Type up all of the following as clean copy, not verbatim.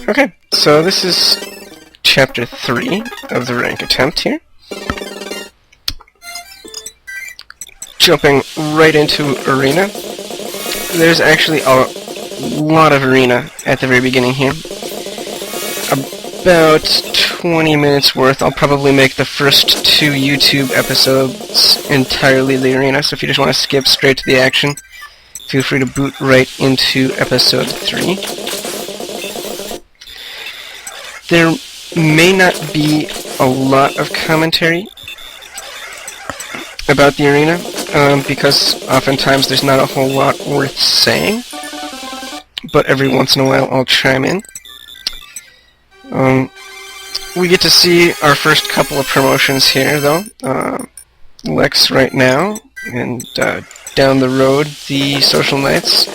Okay, so this is Chapter 3 of the rank attempt here. Jumping right into Arena. There's actually a lot of Arena at the very beginning here. About 20 minutes worth. I'll probably make the first 2 YouTube episodes entirely the Arena, so if you just want to skip straight to the action, feel free to boot right into episode 3. There may not be a lot of commentary about the Arena, because oftentimes there's not a whole lot worth saying, but every once in a while I'll chime in. We get to see our first couple of promotions here, though. Lex right now, and down the road, the Social Knights.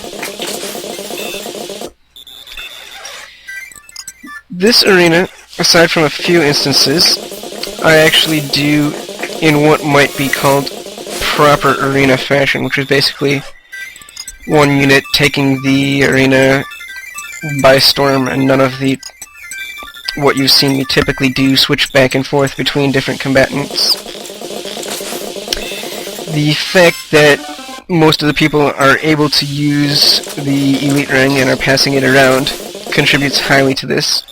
This Arena, aside from a few instances, I actually do in what might be called proper Arena fashion, which is basically one unit taking the Arena by storm and none of the what you've seen me typically do, switch back and forth between different combatants. The fact that most of the people are able to use the Elite Ring and are passing it around contributes highly to this.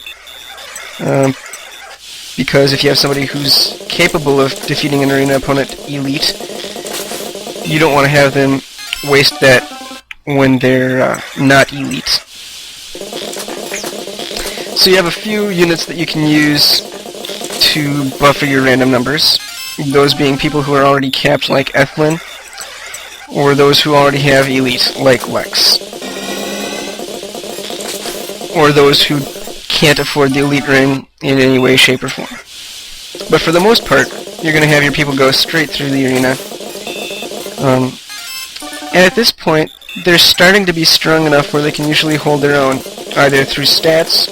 Because if you have somebody who's capable of defeating an Arena opponent Elite, you don't want to have them waste that when they're not Elite. So you have a few units that you can use to buffer your random numbers, those being people who are already capped like Ethlin, or those who already have Elite like Lex, or those who can't afford the Elite Ring in any way, shape, or form. But for the most part, you're going to have your people go straight through the Arena. And at this point, they're starting to be strong enough where they can usually hold their own, either through stats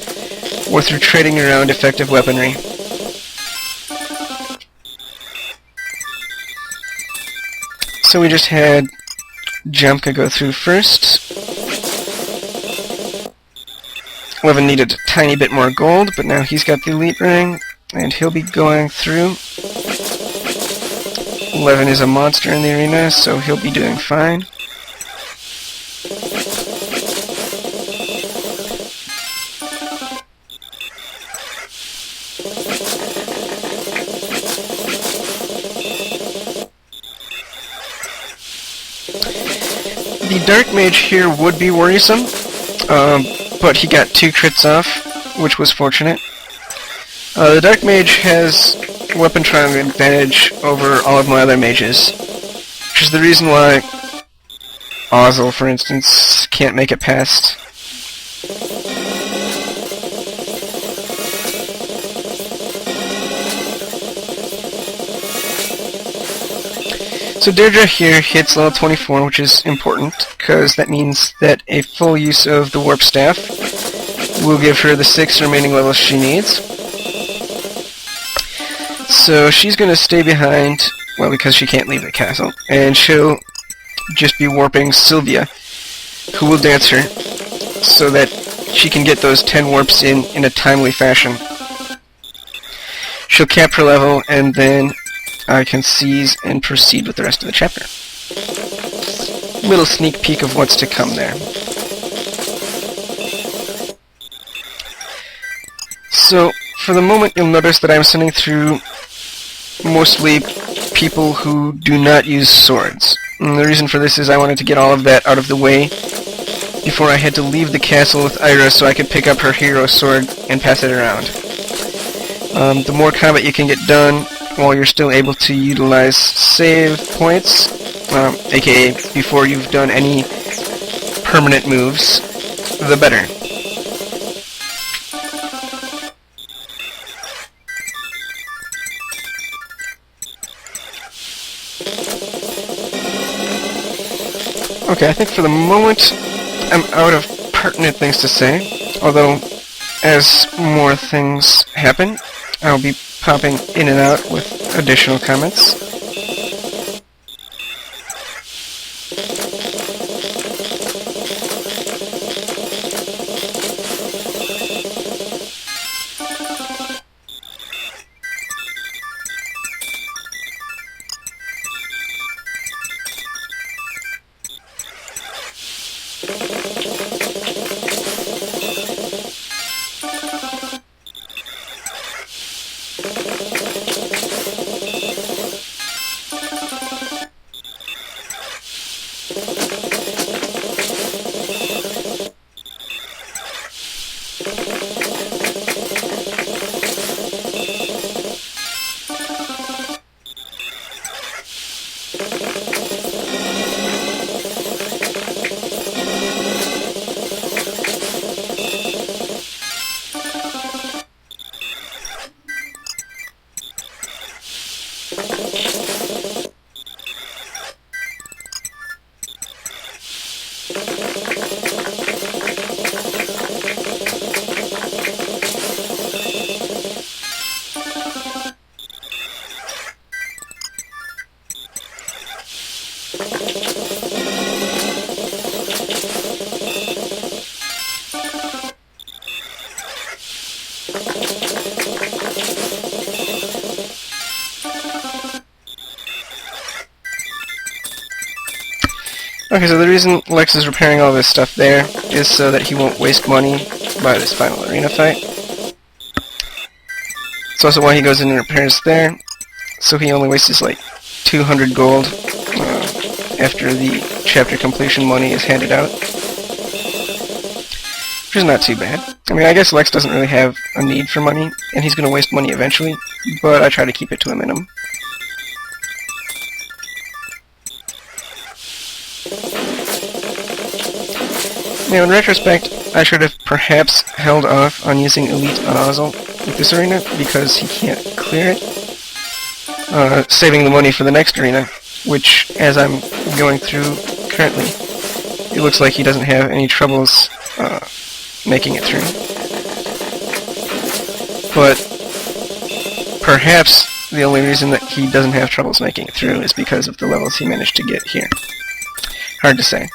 or through trading around effective weaponry. So we just had Jamka go through first. Levin needed a tiny bit more gold, but now he's got the Elite Ring, and he'll be going through. Levin is a monster in the Arena, so he'll be doing fine. The Dark Mage here would be worrisome, but he got 2 crits off, which was fortunate. The Dark Mage has weapon triangle advantage over all of my other mages, which is the reason why Ozzel, for instance, can't make it past. So Deirdre here hits level 24, which is important, because that means that a full use of the Warp Staff will give her the 6 remaining levels she needs. So she's going to stay behind, well, because she can't leave the castle, and she'll just be warping Sylvia, who will dance her, so that she can get those 10 warps in a timely fashion. She'll cap her level, and then I can seize and proceed with the rest of the chapter. Little sneak peek of what's to come there. So, for the moment, you'll notice that I'm sending through mostly people who do not use swords. And the reason for this is I wanted to get all of that out of the way before I had to leave the castle with Ira so I could pick up her hero sword and pass it around. The more combat you can get done while you're still able to utilize save points, aka before you've done any permanent moves, the better. Okay, I think for the moment I'm out of pertinent things to say, although as more things happen, I'll be popping in and out with additional comments. Okay, so the reason Lex is repairing all this stuff there is so that he won't waste money by this final arena fight. It's also why he goes in and repairs there, so he only wastes like 200 gold after the chapter completion money is handed out. Which is not too bad. I mean, I guess Lex doesn't really have a need for money, and he's going to waste money eventually, but I try to keep it to a minimum. Now, in retrospect, I should have perhaps held off on using Elite on Ozzel with this arena, because he can't clear it, saving the money for the next arena, which, as I'm going through currently, it looks like he doesn't have any troubles making it through. But perhaps the only reason that he doesn't have troubles making it through is because of the levels he managed to get here. Hard to say.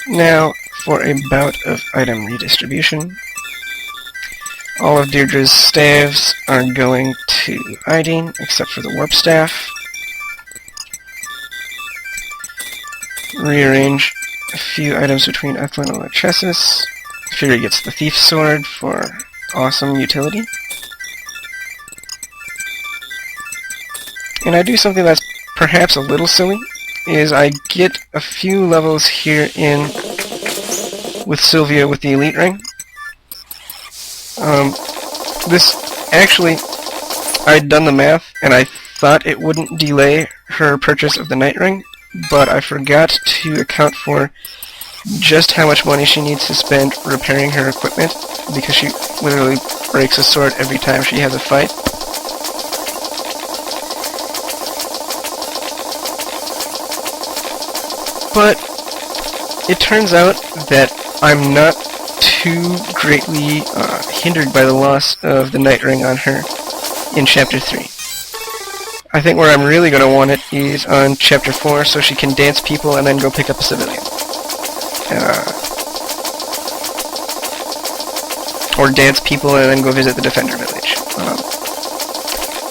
Now, for a bout of item redistribution. All of Deirdre's staves are going to Ideen, except for the warp staff. Rearrange a few items between Ethlin and Lachesis. Fury gets the Thief's Sword for awesome utility. And I do something that's perhaps a little silly, is I get a few levels here in with Sylvia with the Elite Ring. This, actually, I'd done the math, and I thought it wouldn't delay her purchase of the Night Ring, but I forgot to account for just how much money she needs to spend repairing her equipment, because she literally breaks a sword every time she has a fight. But it turns out that I'm not too greatly hindered by the loss of the Night Ring on her in Chapter 3. I think where I'm really going to want it is on Chapter 4, so she can dance people and then go pick up a civilian. Or dance people and then go visit the Defender Village.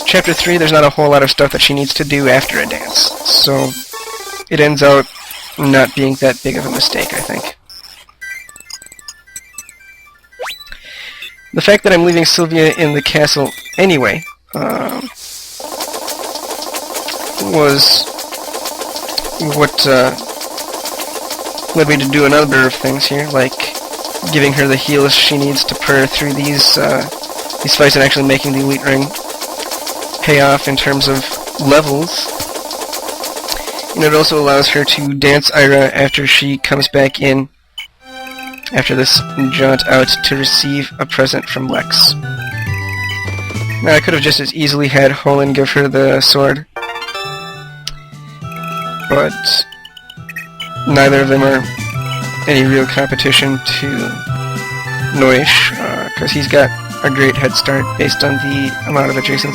Chapter 3, there's not a whole lot of stuff that she needs to do after a dance, so it ends out not being that big of a mistake, I think. The fact that I'm leaving Sylvia in the castle anyway was what led me to do a number of things here, like giving her the heals she needs to purr through these fights and actually making the Elite Ring pay off in terms of levels. And it also allows her to dance Ira after she comes back in after this jaunt out to receive a present from Lex. Now I could have just as easily had Holland give her the sword, but neither of them are any real competition to Noish, because he's got a great head start based on the amount of adjacent